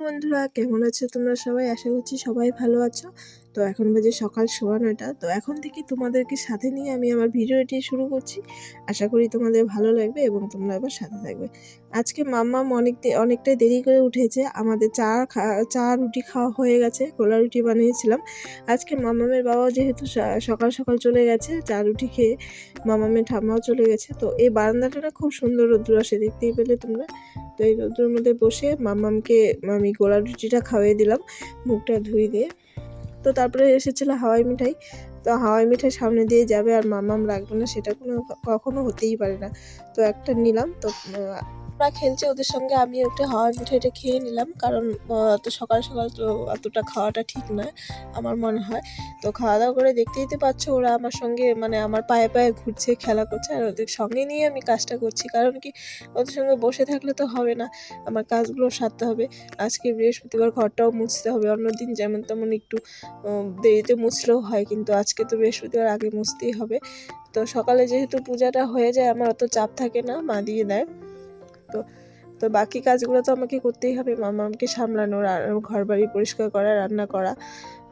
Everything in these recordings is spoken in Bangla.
বন্ধুরা কেমন আছো তোমরা সবাই? আশা করছি সবাই ভালো আছো। তো এখন বাজে সকাল 9:15। তো এখন থেকে তোমাদেরকে সাথে নিয়ে আমি আমার ভিডিওটি শুরু করছি। আশা করি তোমাদের ভালো লাগবে এবং তোমরা আবার সাথে থাকবে। আজকে মাম্মাম অনেকটাই দেরি করে উঠেছে। আমাদের চা রুটি খাওয়া হয়ে গেছে, গোলা রুটি বানিয়েছিলাম। আজকে মাম্মামের বাবাও যেহেতু সকাল সকাল চলে গেছে, চা রুটি খেয়ে মাম্মামের ঠাম্মাও চলে গেছে। তো এই বারান্দাটা না খুব সুন্দর রোদ্দুর আসে, দেখতেই পেলে তোমরা। তো এই রোদ্রের মধ্যে বসে মাম্মামকে আমি গোলা রুটিটা খাইয়ে দিলাম মুখটা ধুয়ে দিয়ে। তো তারপরে এসেছিলো হাওয়াই মিঠাই। তো হাওয়াই মিঠাই সামনে দিয়ে যাবে আর মাম্মাম রাখবে না, সেটা কখনো হতেই পারে না। তো একটা নিলাম। তো ওরা খেলছে ওদের সঙ্গে, আমি একটা হাওয়াই মিঠাইটা খেয়ে নিলাম, কারণ অত সকাল সকাল তো অতটা খাওয়াটা ঠিক নয় আমার মনে হয়। তো খাওয়া দাওয়া করে দেখতেই তো পাচ্ছ ওরা আমার সঙ্গে মানে আমার পায়ে পায়ে ঘুরছে, খেলা করছে, আর ওদের সঙ্গে নিয়ে আমি কাজটা করছি। কারণ কি, ওদের সঙ্গে বসে থাকলে তো হবে না, আমার কাজগুলো সারতে হবে। আজকে বৃহস্পতিবার, ঘরটাও মুছতে হবে। অন্যদিন যেমন তেমন একটু দেরিতে মুছলেও হয়, কিন্তু আজকে তো বৃহস্পতিবার, আগে মুছতেই হবে। তো সকালে যেহেতু পূজাটা হয়ে যায়, আমার অত চাপ থাকে না, মা দিয়ে দেয়। তো তো বাকি কাজগুলো তো আমাকে করতেই হবে, মামাকে সামলানোর, আর ঘর বাড়ি পরিষ্কার করা, রান্না করা।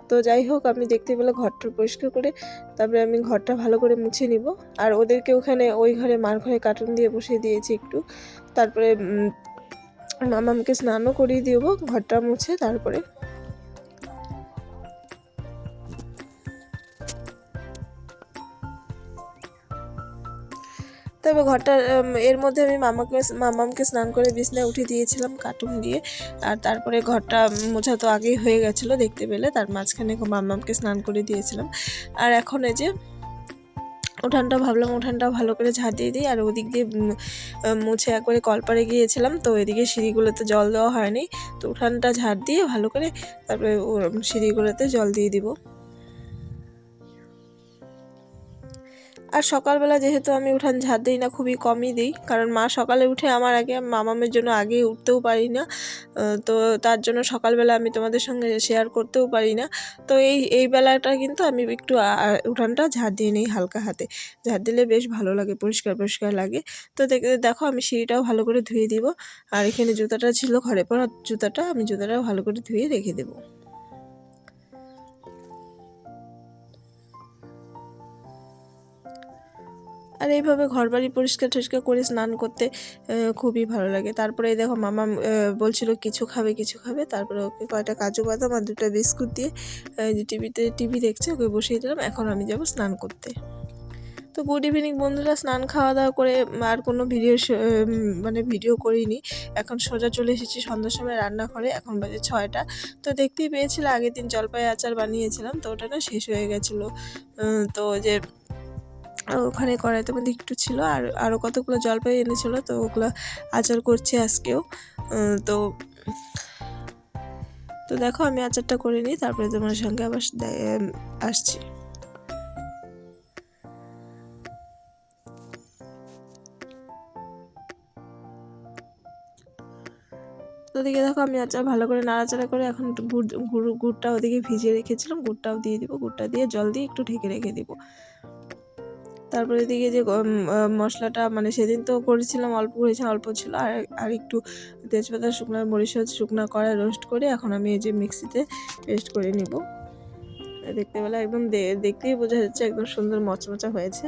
তো যাই হোক, আমি দেখতে পেলে ঘরটা পরিষ্কার করে তারপরে আমি ঘরটা ভালো করে মুছে নিব। আর ওদেরকে ওখানে ওই ঘরে, মার ঘরে কার্টুন দিয়ে বসিয়ে দিয়েছি একটু। তারপরে মামামকে স্নানও করিয়ে দিব ঘরটা মুছে। তারপরে তবে ঘরটা এর মধ্যে আমি মামামকে স্নান করে বিছনায় উঠিয়ে দিয়েছিলাম কার্টুন দিয়ে। আর তারপরে ঘরটা মোছা তো আগেই হয়ে গেছিলো, দেখতে পেলে। তার মাঝখানে মামামকে স্নান করে দিয়েছিলাম। আর এখন এই যে ভাবলাম উঠানটা ভালো করে ঝাড় দিয়ে দিই। আর ওদিক দিয়ে মুছে একবারে কলপারে গিয়েছিলাম, তো এদিকে সিঁড়িগুলোতে জল দেওয়া হয়নি। তো উঠানটা ঝাড় দিয়ে ভালো করে তারপরে সিঁড়িগুলোতে জল দিয়ে দিব। আর সকালবেলা যেহেতু আমি উঠান ঝাড় দিই না, খুবই কমই দিই, কারণ মা সকালে উঠে আমার আগে, মামামের জন্য আগে উঠতেও পারি না। তো তার জন্য সকালবেলা আমি তোমাদের সঙ্গে শেয়ার করতেও পারি না। তো এই বেলাটা কিন্তু আমি একটু উঠানটা ঝাড় দিয়ে নিই হালকা হাতে। ঝাড় দিলে বেশ ভালো লাগে, পরিষ্কার পরিষ্কার লাগে। তো দেখো আমি সিঁড়িটাও ভালো করে ধুয়ে দিব। আর এখানে জুতাটা ছিল, ঘরে পরা জুতাটা, আমি জুতাটাও ভালো করে ধুয়ে রেখে দেবো। আর এইভাবে ঘরবাড়ি পরিষ্কার টরিষ্কার করে স্নান করতে খুবই ভালো লাগে। তারপরে এই দেখো মামা বলছিল কিছু খাবে কিছু খাবে, তারপরে ওকে কয়টা কাজু বাদাম আর 2টা বিস্কুট দিয়ে যে টিভি দেখছে, ওকে বসিয়ে দিলাম। এখন আমি যাব স্নান করতে। তো গুড ইভিনিং বন্ধুরা, স্নান খাওয়া দাওয়া করে আর কোনো ভিডিও করিনি। এখন সোজা চলে এসেছি সন্ধ্যার সময় রান্নাঘরে। এখন বাজে 6টা। তো দেখতেই পেয়েছিলে আগের দিন জলপাই আচার বানিয়েছিলাম, তো ওটা না শেষ হয়ে গেছিলো। তো যে ওখানে কড়াইতে মধ্যে একটু ছিল, আর আরও কতগুলো জলপাই এনেছিল, তো ওগুলো আচার করছি আজকেও। তো তো দেখো আমি আচারটা করে নিই, তারপরে তোমার সঙ্গে আবার আসছি। তো ওদিকে দেখো আমি আচার ভালো করে নাড়াচাড়া করে এখন গুড়টা ওদিকে ভিজিয়ে রেখেছিলাম, গুড়টাও দিয়ে দিব। গুড়টা দিয়ে জল দিয়ে একটু ঢেকে রেখে দিব। তারপরে এদিকে যে মশলাটা, মানে সেদিন তো করেছিলাম, অল্প করেছিলাম, অল্প ছিল। আর একটু তেজপাতা, শুকনো মরিচ শুকনো কড়াই রোস্ট করে এখন আমি এই যে মিক্সিতে পেস্ট করে নিব। দেখতে পেলে একদম দেখতেই বোঝা যাচ্ছে একদম সুন্দর মচমচা হয়েছে।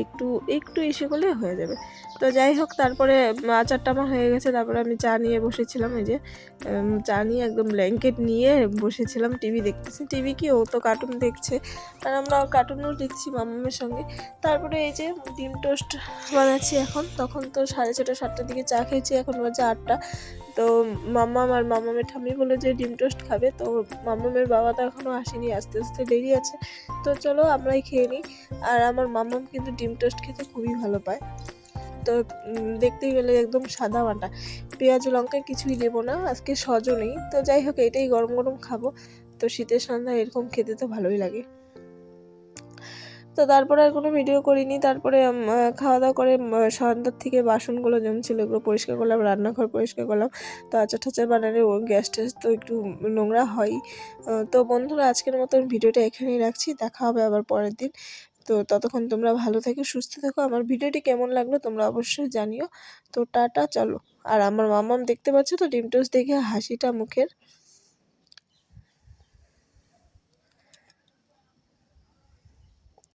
একটু একটু ইসে করলে হয়ে যাবে। তো যাই হোক, তারপরে আচারটা আমার হয়ে গেছে। তারপরে আমি চা নিয়ে বসেছিলাম, এই যে চা নিয়ে একদম ব্ল্যাঙ্কেট নিয়ে বসেছিলাম, টিভি দেখতেছি। টিভি কি, ও তো কার্টুন দেখছে, আর আমরা কার্টুনও দেখছি মামামের সঙ্গে। তারপরে এই যে ডিম টোস্ট বানাচ্ছি এখন। তখন তো 6:30 7টার দিকে চা খেয়েছি, এখন বাজে 8টা। তো মাম্মাম আর মামামের ঠাম্মি বলে যে ডিম টোস্ট খাবে। তো মাম্মামের বাবা তো এখনও আসেনি, আস্তে আস্তে দেরি আছে। তো চলো আমরাই খেয়ে নিই। আর আমার মাম্মাম কিন্তু ডিম টোস্ট খেতে খুবই ভালো পায়। তো দেখতেই গেলে একদম সাদা মাটা, পেঁয়াজ লঙ্কা কিছুই দেবো না, আজকে সজও নেই। তো যাই হোক, এটাই গরম গরম খাবো। তো শীতের সন্ধ্যা এরকম খেতে তো ভালোই লাগে। তো তারপরে আর কোনো ভিডিও করিনি। তারপরে খাওয়া দাওয়া করে সন্ধ্যার থেকে বাসনগুলো জমছিল, এগুলো পরিষ্কার করলাম, রান্নাঘর পরিষ্কার করলাম। তো আচার টাচার বানালে ও গ্যাস ট্যাস তো একটু নোংরা হয়ই। তো বন্ধুরা, আজকের মতন ভিডিওটা এখানেই রাখছি। দেখা হবে আবার পরের দিন। তো ততক্ষণ তোমরা ভালো থেকো, সুস্থ থেকো। আমার ভিডিওটি কেমন লাগলো তোমরা অবশ্যই জানিও। তো টাটা, চলো। আর আমার মাম্মাম দেখতে পাচ্ছ তো ডিম টোস্ট দেখে হাসিটা মুখের।